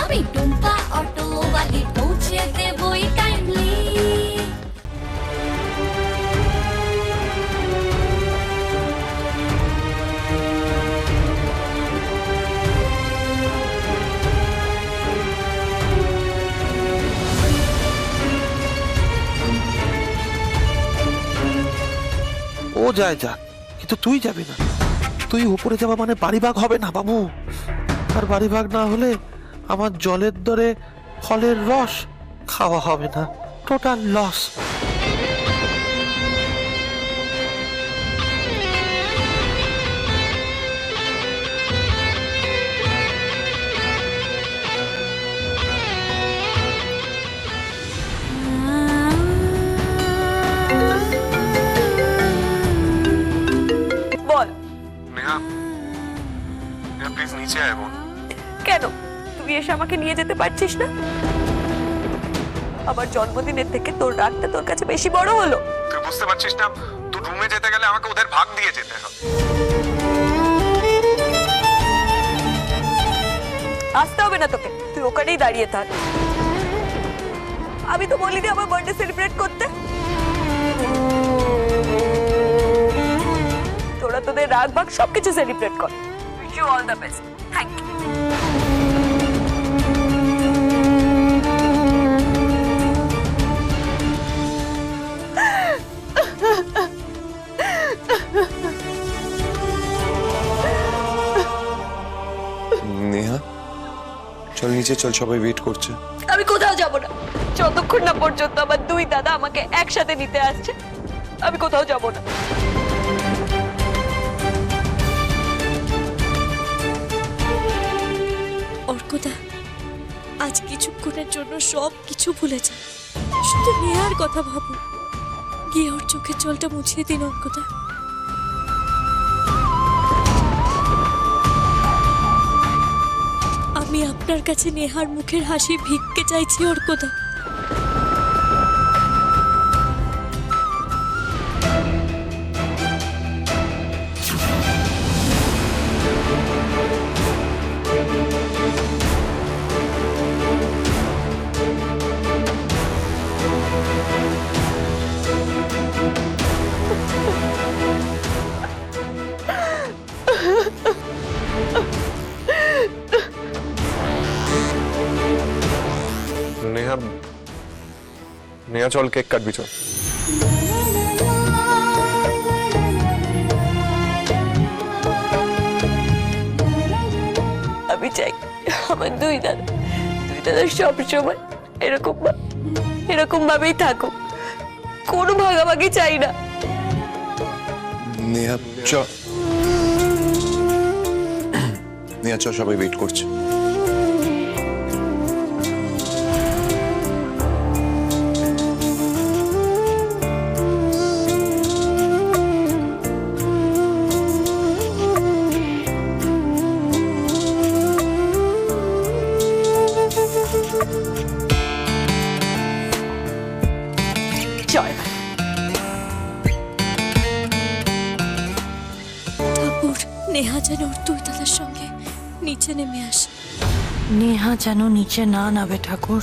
আমি টুম্পা অটোওয়ালি পৌঁছে দেবই টাইমলি। ও যায় যাক, কিন্তু তুই যাবি না। তুই উপরে যাওয়া মানে বাড়িভাগ হবে না বাবু। আর বাড়িভাগ না হলে আমার জলের দরে ফলের রস খাওয়া হবে না, টোটাল লস। বল নেহা, নেহা প্লিজ নিচে আয় বোন। কেন তুই এসে আমাকে নিয়ে যেতে পারছিস না? আমার জন্মদিনের থেকে তোর রাগটা তোর কাছে বেশি বড় হলো। তুই বুঝতে পারছিস না, তুই রুমে যেতে গেলে আমাকে ওদের ভাগ দিয়ে যেতে হবে। আসতে হবে না তোকে, তুই ওখানেই দাঁড়িয়ে থাক। আমি তো বলিনি আমার বার্থডে সেলিব্রেট করতে। তোরা তোদের রাগ ভাগ সবকিছু সেলিব্রেট কর। Wish you all the best. Thank you. Neha চল নিচে চল, সবাই ওয়েট করছে। আমি কোথাও যাব না যতক্ষণ না পর্যন্ত আমার দুই দাদা আমাকে একসাথে নিতে আসছে। আমি কোথাও যাব না। অর্কদা, আজ কিছুক্ষণের জন্য সব কিছু ভুলে যা, শুধু নেহার কথা ভাবো। গিয়ে ওর চোখের জলটা মুছিয়ে দিন অর্কদা। আমি আপনার কাছে নেহার মুখের হাসি ভিক্ষে চাইছি অর্কদা। নেহা, নেহা চল কেক কাটবি চল। আমি চাই আমার দুই দাদা সব সময় এরকম ভাবেই থাকুক। কোনো ভাগাভাগি চাই না। নেহা চল, নেহা চল, সবাই ওয়েট করছে। জয় ঠাকুর, নেহা যেন ওর দুই দাদার সঙ্গে নিচে নেমে আসে। নেহা যেন নিচে না নামে ঠাকুর।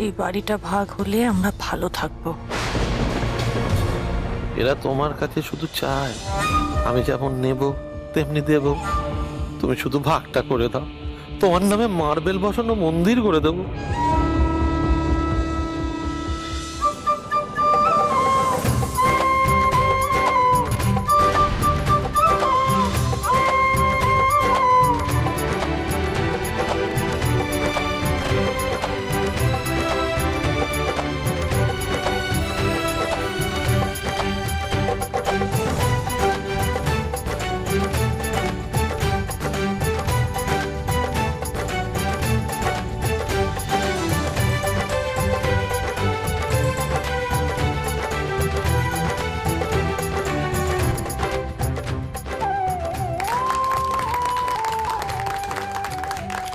এই বাড়িটা ভাগ হলে আমরা ভালো থাকবো। এরা তোমার কাছে শুধু চায় আমি যেমন নেব তেমনি দেব, তুমি শুধু ভাগটা করে দাও। তোমার নামে মার্বেল বসানো মন্দির করে দেবো।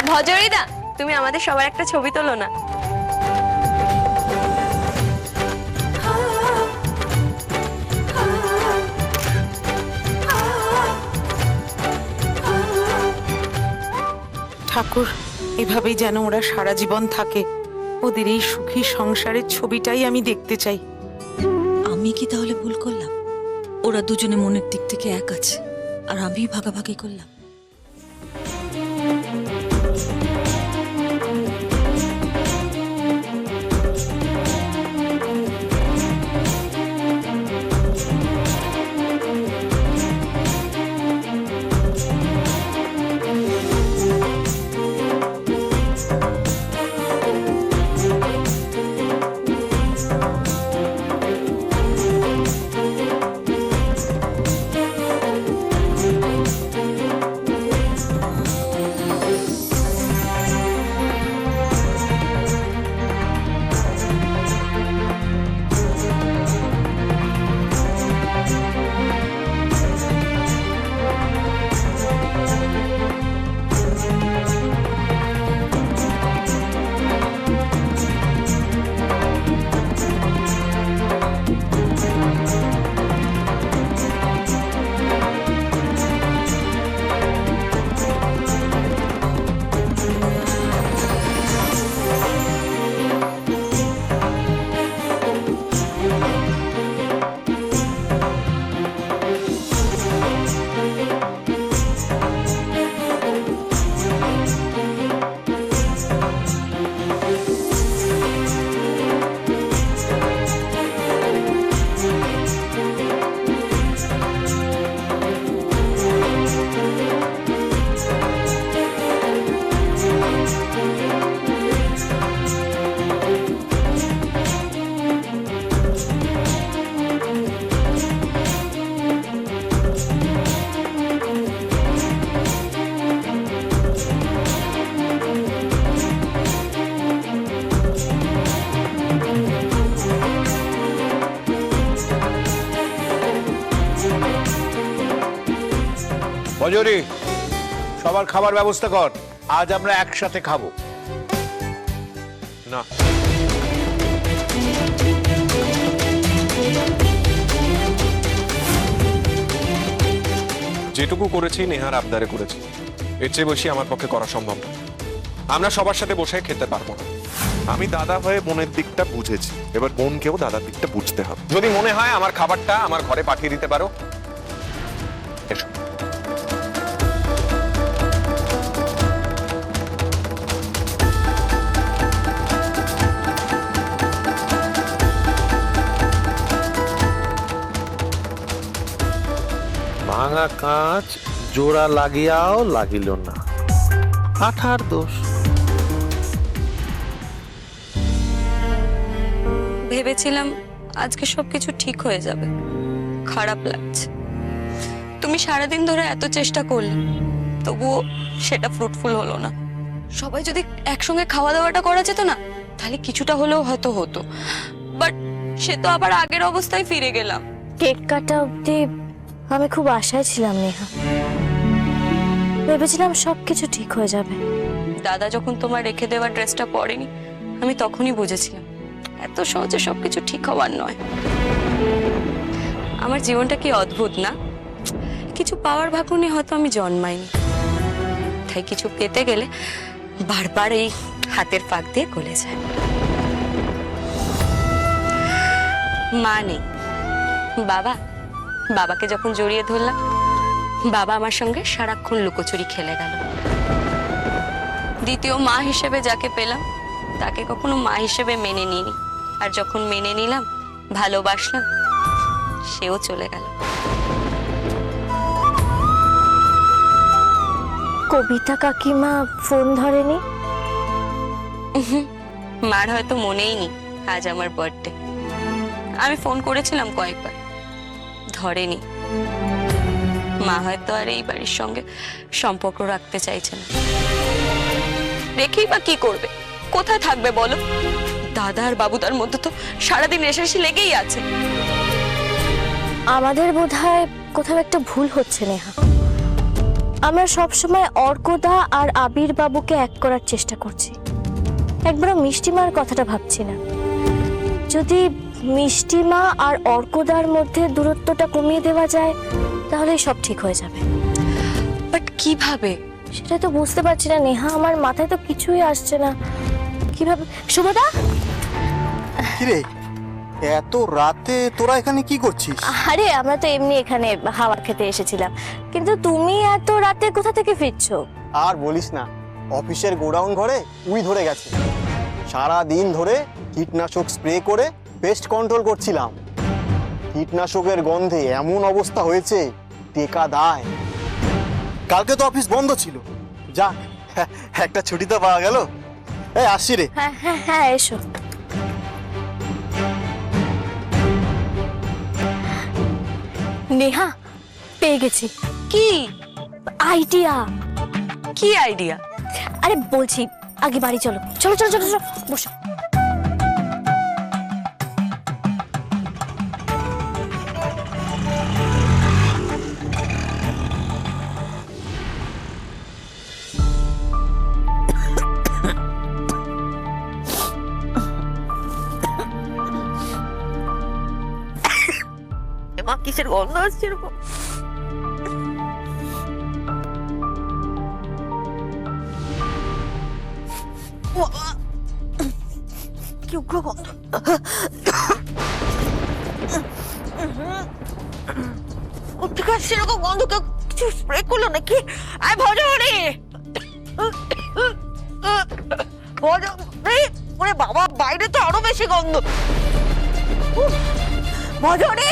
ভজরিদা, তুমি আমাদের সবার একটা ছবি তোলো না। ঠাকুর, এভাবেই যেন ওরা সারা জীবন থাকে। ওদের এই সুখী সংসারের ছবিটাই আমি দেখতে চাই। আমি কি তাহলে ভুল করলাম? ওরা দুজনে মনের দিক থেকে এক আছে, আর আমি ভাগাভাগি করলাম। মজুরি, সবার খাবার ব্যবস্থা কর, আজ আমরা একসাথে খাবো। না, যেটুকু করেছি নেহার আবদারে করেছি, এর চেয়ে বেশি আমার পক্ষে করা সম্ভব না। আমরা সবার সাথে বসে খেতে পারবো না। আমি দাদা হয়ে বোনের দিকটা বুঝেছি, এবার বোনকেও দাদার দিকটা বুঝতে হবে। যদি মনে হয় আমার খাবারটা আমার ঘরে পাঠিয়ে দিতে পারো, এসো। ভাঙা কাঁচ জোড়া লাগিয়াও লাগিল না, আঠার দোষ। ভেবেছিলাম আজকে সবকিছু ঠিক হয়ে যাবে, খারাপ লাগছে। তুমি সারাদিন ধরে এত চেষ্টা করলে, তবুও সেটা ফ্রুটফুল হলো না। সবাই যদি একসঙ্গে খাওয়া দাওয়াটা করা যেত না, তাহলে কিছুটা হলেও হয়তো হতো। বাট সে তো আবার আগের অবস্থায় ফিরে গেলাম। কেক কাটা অবধি আমি খুব আশায় ছিলাম নেহা, ভেবেছিলাম সবকিছু ঠিক হয়ে যাবে। দাদা যখন তোমার রেখে দেওয়া ড্রেসটা পরেনি, আমি তখনই বুঝেছিলাম এত সহজে সবকিছু ঠিক হওয়ার নয়। আমার জীবনটা কি অদ্ভুত না? কিছু পাওয়ার ভাগ্য নিয়ে হয়তো আমি জন্মাইনি, তাই কিছু পেতে গেলে বারবার এই হাতের ফাঁক দিয়ে গলে যায়। মা নেই, বাবাকে যখন জড়িয়ে ধরলাম, বাবা আমার সঙ্গে সারাক্ষণ লুকোচুরি খেলে গেল। দ্বিতীয় মা হিসেবে যাকে পেলাম, তাকে কখনো মা হিসেবে মেনে নিইনি। আর যখন মেনে নিলাম, ভালোবাসলাম, সেও চলে গেল। কবিতা কাকিমা ফোন ধরেনি? মার হয়তো মনেই নেই আজ আমার বার্থডে। আমি ফোন করেছিলাম কয়েকবার, ধরেনি। মা হয়তো আর এই বাড়ির সঙ্গে সম্পর্ক রাখতে চাইছে না। রেখেই বা কি করবে, কোথায় থাকবে বলো? দাদা আর বাবুদার মধ্যে তো সারাদিন রেশারেশি লেগেই আছে। আমাদের বোধহয় কোথাও একটা ভুল হচ্ছে নেহা। আমরা সবসময় অর্কদা আর আবির বাবুকে এক করার চেষ্টা করছি, একবারও মিষ্টিমার কথাটা ভাবছি না। যদি মিষ্টিমা আর অর্কদার মধ্যে দূরত্বটা কমিয়ে দেওয়া যায়, তাহলে সব ঠিক হয়ে যাবে। বাট কিভাবে? সেটা তো বুঝতে পারছি না নেহা, আমার মাথায় তো কিছুই আসছে না। কিভাবে? শুভদা, কিরে এত রাতে তোরা এখানে কি করছিস? আরে আমরা তো এমনি এখানে হাওয়া খেতে এসেছিলাম, কিন্তু তুমি এত রাতে কোথা থেকে ফিরছো? আর বলিস না, অফিসের গোডাউন ঘরে উই ধরে গেছে। সারা দিন ধরে কীটনাশক স্প্রে করে পেস্ট কন্ট্রোল করছিলাম। কীটনাশকের গন্ধে এমন অবস্থা হয়েছে, টেকা দায়। কালকে তো অফিস বন্ধ ছিল, যাক একটা ছুটি তো পাওয়া গেল। এই আসছি রে। হ্যাঁ হ্যাঁ হ্যাঁ, এসো। নেহা, পেয়ে গেছি। কি আইডিয়া। কি আইডিয়া? আরে বলছি, আগে বাড়ি চলো, চলো চলো চলো চলো, বসো। মা, কিসের গন্ধ আসছে এরকম? কি উগ্র গন্ধ! কোথেকে আসছে এরকম গন্ধ? কেউ কিছু স্প্রে করলো নাকি? আয় ভজরি, ভজরি! ওরে বাবা, বাইরে তো আরো বেশি গন্ধ। ভজরি!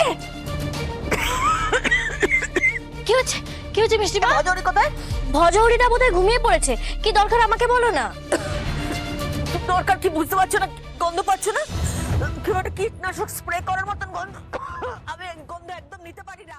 কি হচ্ছে? কি হচ্ছে মিষ্টিমা? ভজরি কোথায়? ভজহরিটা বোধহয় ঘুমিয়ে পড়েছে। কি দরকার আমাকে বলো না। দরকার কি বুঝতে পারছো না? গন্ধ পাচ্ছ না? কেউ একটা কীটনাশক স্প্রে করার মতন গন্ধ। আমি এই গন্ধ একদম নিতে পারি না।